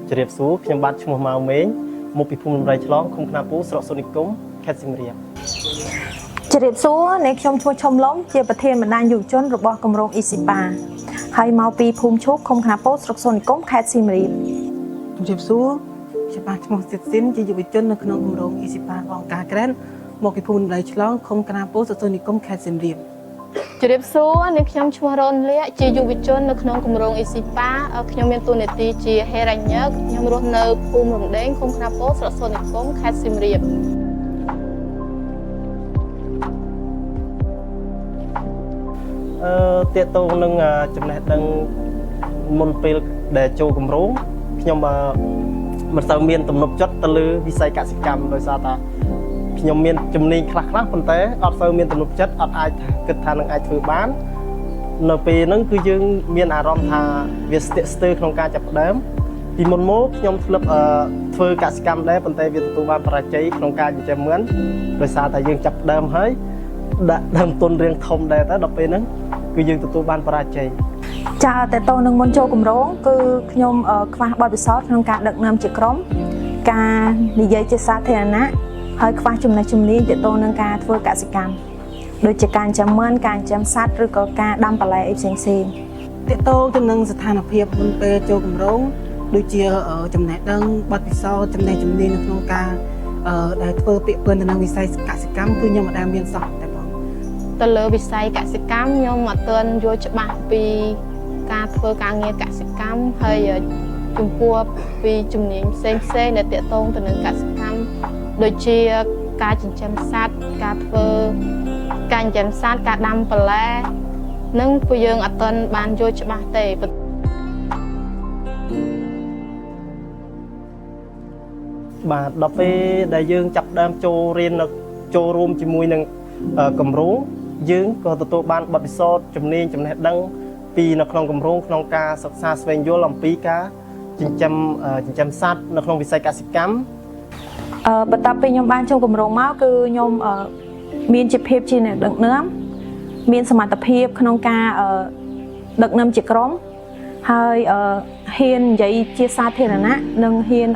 ជម្រាបសួរខ្ញុំបាទឈ្មោះម៉ៅមេងមកពីភូមិលំរៃឆ្លងឃុំខ្នាពូស្រុកសូនីគមខេត្តសៀមរាបជម្រាបសួរអ្នកខ្ញុំឈ្មោះឈុំឡុំជាប្រធានបណ្ដាញយុវជនរបស់គម្រោង ESIPA ហើយមកពីភូមិឈូកឃុំខ្នាពូស្រុកសូនីគមខេត្តសៀមរាបជម្រាបសួរខ្ញុំបាទឈ្មោះសិតស៊ីនជាយុវជននៅក្នុងគម្រោង ESIPA របស់អង្គការក្រែនមកពីភូមិលំរៃឆ្លងឃុំខ្នាពូស្រុកសូនីគមខេត្តសៀមរាបជម្រាបសួរអ្នកខ្ញុំឈ្មោះរ៉ុនលាក់ជាយុវជននៅក្នុងគម្រោង ESIPA ខ្ញុំមានតួនាទីជាហេរ៉ាញឹកខ្ញុំរស់នៅភូមិរំដេងឃុំខ្នាពូស្រុកសូនីគមខេត្តសៀមរាបតេតងនឹងចំណេះដឹងមុនពេលដែលចូលគម្រោងខ្ញុំមិនសូវមានទំនុកចិត្តទៅលើវិស័យកសិកម្មដោយសារតែខ្ញុំមានជំនាញខ្លះប៉ុន្តែអត់សូវមានទំនុកចិត្តអត់អាចគិតថានឹងអាចធ្វើបាននៅពេលហ្នឹងគឺយើងមានអារម្មណ៍ថាវាស្ទាក់ស្ទើរក្នុងការចាប់ផ្ដើមពីមុនមកខ្ញុំធ្លាប់ធ្វើកសិកម្មដែរប៉ុន្តែវាទទួលបានបរាជ័យក្នុងការចិញ្ចឹមមឿនដោយសារតែយើងចាប់ផ្ដើមហើយដាក់ដើមទុនរៀងធំដែរទៅដល់ពេលហ្នឹងគឺយើងទទួលបានបរាជ័យចាតើតើនឹងមុនចូលគម្រោងគឺខ្ញុំខ្វះបទពិសោធន៍ក្នុងការដឹកនាំជាក្រុមការនិយាយជាសាធារណៈហើយខ្វះចំណេះជំនាញទាក់ទងនឹងការធ្វើកសិកម្មដូចជាការចាំមឿនការចាំសត្វឬក៏ការដាំបន្លែអីផ្សេងទាក់ទងទៅនឹងស្ថានភាពមុនពេលចូលគម្រោងដូចជាចំណេះដឹងបទពិសោធន៍ចំណេះជំនាញនៅក្នុងការដែលធ្វើពាក្យពើទៅនឹងវិស័យកសិកម្មគឺខ្ញុំមិនដែលមានសោះតែបងទៅលើវិស័យកសិកម្មខ្ញុំអត់ទាន់យល់ច្បាស់ពីការធ្វើការងារកសិកម្មហើយចំពោះពីជំនាញផ្សេងដែលទាក់ទងទៅនឹងកសិកម្មដូចជាការចិញ្ចឹមសត្វការធ្វើការចិញ្ចឹមសត្វការដាំបន្លែនឹងពួកយើងអត់ទាន់បានយល់ច្បាស់ទេបាទដល់ពេលដែលយើងចាប់ផ្ដើមចូលរៀនចូលរួមជាមួយនឹងគម្រោងយើងក៏ទទួលបានបទពិសោធន៍ជំនាញចំណេះដឹងពីនៅក្នុងគម្រោងក្នុងការសិក្សាស្វែងយល់អំពីការចិញ្ចឹមសត្វនៅក្នុងវិស័យកសិកម្មបន្ទាប់ពីខ្ញុំបានចូលគម្រោងមកគឺខ្ញុំមានជាភាពជាអ្នកដឹកនាំមានសមត្ថភាពក្នុងការដឹកនាំជាក្រុមហើយហ៊ាននិយាយជាសាធារណៈនិងហ៊ាន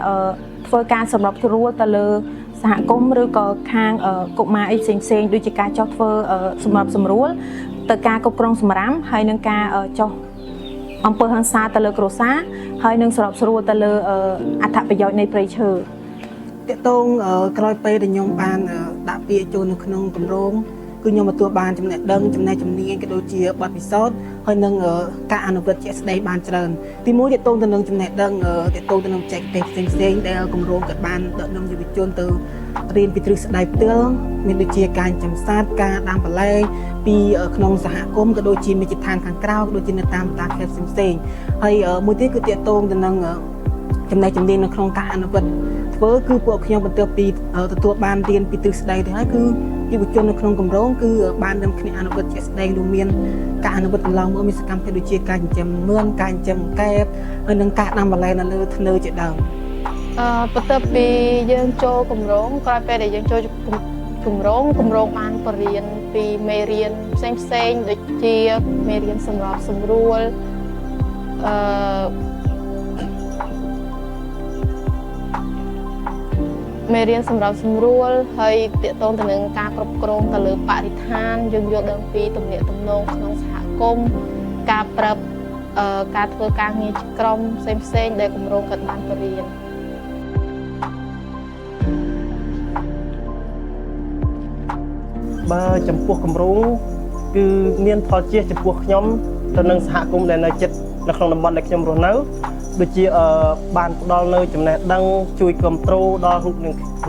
ធ្វើការសម្របសម្រួលទៅលើសហគមន៍ឬក៏ខាងកុមារអីផ្សេងដូចជាការចោះធ្វើសម្របសម្រួលទៅការគ្រប់គ្រងសម្រាមហើយនឹងការចោះអំពើហិង្សាទៅលើគ្រួសារហើយនឹងសម្របសម្រួលទៅលើអត្ថប្រយោជន៍នៃព្រៃឈើទាក់ទងក្រោយពេលដែលខ្ញុំបានដាក់ពាក្យចូលនៅក្នុងគម្រោងគឺខ្ញុំទទួលបានចំណេះដឹងចំណេះជំនាញក៏ដូចជាបទពិសោធន៍ហើយនឹងការអនុវត្តជាក់ស្ដែងបានច្រើនទីមួយទាក់ទងទៅនឹងចំណេះដឹងទាក់ទងទៅនឹងបច្ចេកទេសផ្សេងដែលគម្រោងក៏បានដឹកនាំយុវជនទៅរៀនពីទ្រឹស្ដីផ្ទាល់មានដូចជាការចិញ្ចឹមសត្វការដាំបន្លែពីក្នុងសហគមន៍ក៏ដូចជាមេជ្ឈដ្ឋានខាងក្រៅក៏ដូចជានៅតាមតាខេត្តផ្សេងហើយមួយទៀតគឺទាក់ទងទៅនឹងចំណេះជំនាញនៅក្នុងការអនុវត្តធ្វើគឺពួកខ្ញុំបន្ទាប់ពីទទួលបានរៀនពីទ្រឹស្ដីទៅហើយគឺយុវជននៅក្នុងគម្រោងគឺបាននាំគ្នាអនុវត្តជាក់ស្ដែងរួមមានការអនុវត្តកន្លងមកមានសកម្មភាពដូចជាការចិញ្ចឹមមឿនការចិញ្ចឹមកែបហើយនិងការដាំបន្លែនៅលើធ្នើជាដើមបន្ទាប់ពីយើងចូលគម្រោងក្រោយពេលដែលយើងចូលគម្រោងបានបរៀនពីមេរៀនផ្សេងដូចជាមេរៀនសម្របសម្រួលមេរៀនសម្រាប់សម្រួលហើយទាក់ទងទៅនឹងការគ្រប់គ្រងទៅលើបរិស្ថានយើងយល់ដឹងពីទំនាក់ទំនងក្នុងសហគមន៍ការការធ្វើការងារជាក្រុមផ្សេងដែលគម្រោងគាត់បានបរៀនបើចំពោះគម្រោងគឺមានផលជាចំពោះខ្ញុំទៅនឹងសហគមន៍ដែលនៅជិតនៅក្នុងតំបន់ដែលខ្ញុំរស់នៅដូចជាបានផ្ដល់នៅចំណេះដឹងជួយគ្រប់គ្រងដល់រូ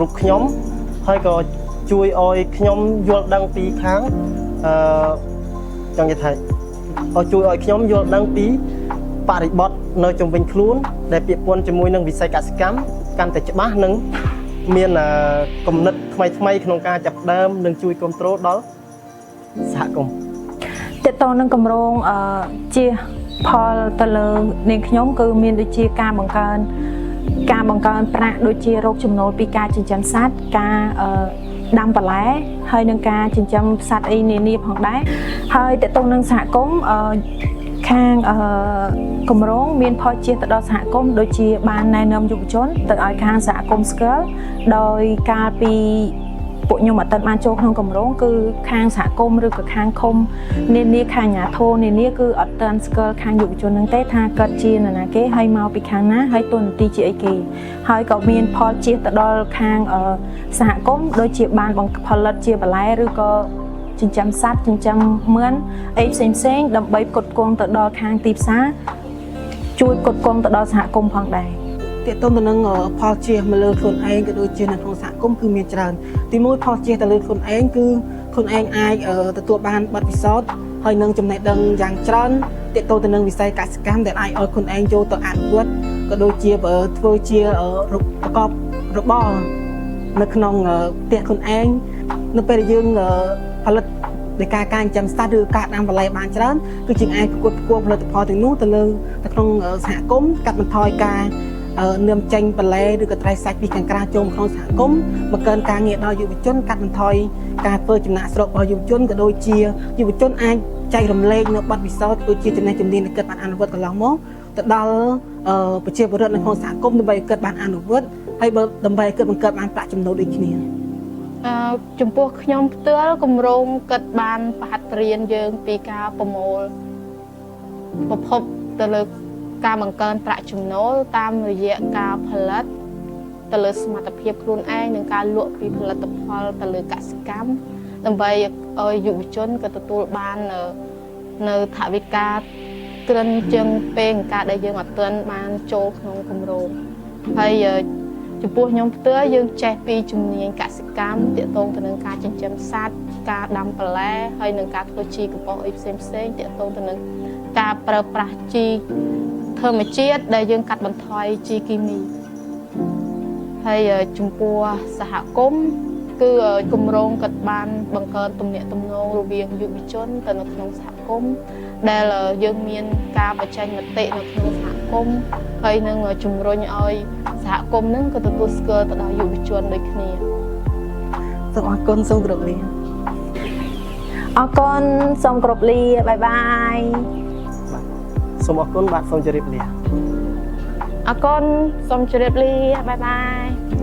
បខ្ញុំហើយក៏ជួយឲ្យខ្ញុំយល់ដឹងពីខាងចង់និយាយថាជួយឲ្យខ្ញុំយល់ដឹងពីបរិបទនៅជុំវិញខ្លួនដែលពាក់ព័ន្ធជាមួយនឹងវិស័យកសិកម្មកាន់តែច្បាស់និងមានគំនិតថ្មីក្នុងការចាប់ផ្ដើមនិងជួយគ្រប់គ្រងដល់សហគមន៍ទាក់ទងនឹងគម្រោងជាផលទៅលើនាងខ្ញុំគឺមានដូចជាការបង្កើនប្រាក់ដូចជារកចំណូលពីការចិញ្ចឹមសត្វការដាំបន្លែហើយនឹងការចិញ្ចឹមសត្វអីនានាផងដែរហើយទាក់ទងនឹងសហគមន៍ខ ខាងគម្រោងមានផលជាទៅដល់សហគមន៍ដូចជាបានណែនាំយុវជនទៅឲ្យខាងសហគមន៍ស្គាល់ដោយកាលពីពួកខ្ញុំអត់ទាន់បានចូលក្នុងគម្រោងគឺខាងសហគមន៍ឬក៏ខាងឃុំនានាខាងអាជ្ញាធរនានាគឺអត់ទាន់ស្គាល់ខាងយុវជនហ្នឹងទេថាគាត់ជានរណាគេហើយមកពីខាងណាហើយតួនាទីជាអីគេហើយក៏មានផលជាទៅដល់ខាងសហគមន៍ដូចជាបានបង្ផលិតជាបន្លែឬក៏ចិញ្ចឹមសត្វចិញ្ចឹមមឿនអីផ្សេងៗដើម្បីផ្គត់ផ្គង់ទៅដល់ខាងទីផ្សារជួយផ្គត់ផ្គង់ទៅដល់សហគមន៍ផងដែរ ទាក់ទងទៅនឹងផលជាមកលើខ្លួនឯងក៏ដូចជានៅក្នុងសហគមន៍គឺមានច្រើនទីមួយផលជាទៅលើខ្លួនឯងគឺខ្លួនឯងអាចទទួលបានបទពិសោធន៍ហើយនឹងចំណេះដឹងយ៉ាងច្រើនទាក់ទងទៅនឹងវិស័យកសិកម្មដែលអាចឲ្យខ្លួនឯងចូលទៅអនុវត្តក៏ដូចជាធ្វើជាប្រកបរបរនៅក្នុងផ្ទះខ្លួនឯងនៅពេលដែលយើងផលិតដោយការចិញ្ចឹមសត្វឬការដាំបន្លែបានច្រើនគឺជាអាចប្រកួតផ្គងផលិតផលទាំងនោះទៅក្នុងសហគមន៍កាត់បន្ថយការនាំចេញបន្លែឬក៏ត្រីសាច់ពីខាងក្រៅចូលក្នុងសហគមន៍បង្កើនការងារដល់យុវជនកាត់បន្ថយការធ្វើចំណាកស្រុករបស់យុវជនក៏ដូចជាយុវជនអាចចែករំលែកនៅបទពិសោធន៍ដូចជាចំណេះជំនាញដែលគាត់បានអនុវត្តកន្លងមកទៅដល់ប្រជាពលរដ្ឋនៅក្នុងសហគមន៍ដើម្បីឲ្យគាត់បានអនុវត្តហើយដើម្បីឲ្យគាត់បង្កើតបានប្រាក់ចំណូលដូចគ្នា ចំពោះខ្ញុំផ្ទាល់គម្រោងគិតបានប្រហាត់រៀនយើងពីការប្រមូលប្រភពទៅលើការបង្កើនប្រាក់ចំណូលតាមរយៈការផលិតទៅលើសមត្ថភាពខ្លួនឯងនិងការលក់ពីផលិតផលទៅលើកសិកម្មដើម្បីឲ្យយុវជនក៏ទទួលបាននៅថវិកាត្រឹមជាងពេលការដែលយើងអត់ទាន់បានចូលក្នុងគម្រោងហើយចំពោះខ្ញុំផ្ទាល់យើងចេះពីជំនាញកសិកម្មទាក់ទងទៅនឹងការចិញ្ចឹមសត្វការដាំបន្លែហើយនឹងការធ្វើជីកំប៉ុស្តអីផ្សេងៗទាក់ទងទៅនឹងការប្រើប្រាស់ជីធម្មជាតិដែលយើងកាត់បន្ថយជីគីមីហើយចំពោះសហគមន៍គឺគម្រោងក៏បានបង្កើនទំនាក់ទំនងរវាងយុវជនទៅនៅក្នុងសហគមន៍ដែលយើងមានការបញ្ចេញមតិនៅក្នុងសហគមន៍ហើយនឹងជំរុញឲ្យសហគមន៍នឹងក៏ទទួលស្គាល់ទៅដល់យុវជនដូចគ្នា សូមអរគុណសូមគោរពលា អរគុណសូមគោរពលាបាយបាយ សូមអរគុណបាទសូមជម្រាបលា អរគុណសូមជម្រាបលាបាយបាយ